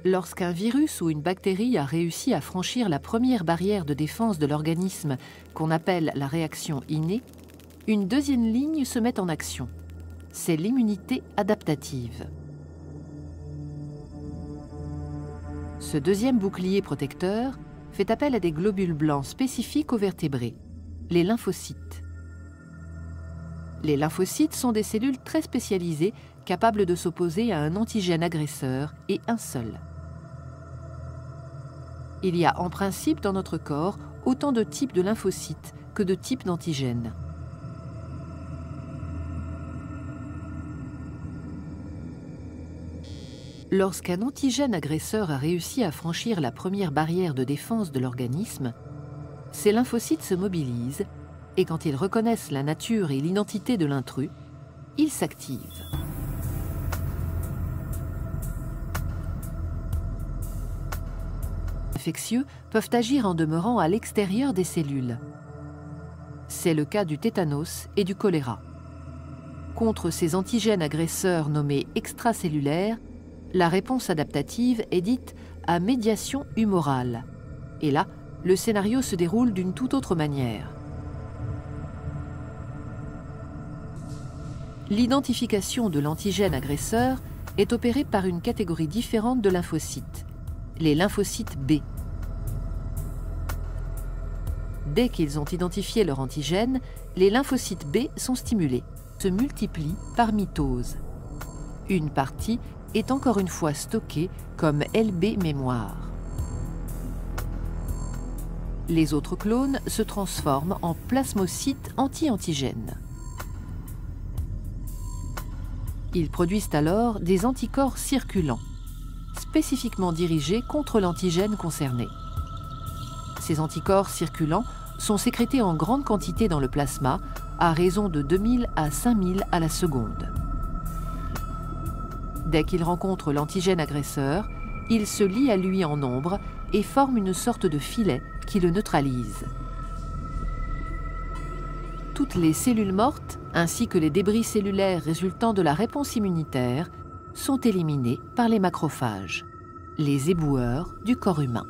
Lorsqu'un virus ou une bactérie a réussi à franchir la première barrière de défense de l'organisme, qu'on appelle la réaction innée, une deuxième ligne se met en action. C'est l'immunité adaptative. Ce deuxième bouclier protecteur fait appel à des globules blancs spécifiques aux vertébrés, les lymphocytes. Les lymphocytes sont des cellules très spécialisées capables de s'opposer à un antigène agresseur et un seul. Il y a en principe dans notre corps autant de types de lymphocytes que de types d'antigènes. Lorsqu'un antigène agresseur a réussi à franchir la première barrière de défense de l'organisme, ces lymphocytes se mobilisent et quand ils reconnaissent la nature et l'identité de l'intrus, ils s'activent. Infectieux peuvent agir en demeurant à l'extérieur des cellules. C'est le cas du tétanos et du choléra. Contre ces antigènes agresseurs nommés extracellulaires, la réponse adaptative est dite à médiation humorale. Et là, le scénario se déroule d'une toute autre manière. L'identification de l'antigène agresseur est opérée par une catégorie différente de lymphocytes, les lymphocytes B. Dès qu'ils ont identifié leur antigène, les lymphocytes B sont stimulés, se multiplient par mitose. Une partie est encore une fois stockée comme LB mémoire. Les autres clones se transforment en plasmocytes anti-antigènes. Ils produisent alors des anticorps circulants, spécifiquement dirigés contre l'antigène concerné. Ces anticorps circulants sont sécrétés en grande quantité dans le plasma, à raison de 2000 à 5000 à la seconde. Dès qu'ils rencontrent l'antigène agresseur, ils se lient à lui en nombre et forment une sorte de filet qui le neutralise. Toutes les cellules mortes, ainsi que les débris cellulaires résultant de la réponse immunitaire, sont éliminés par les macrophages, les éboueurs du corps humain.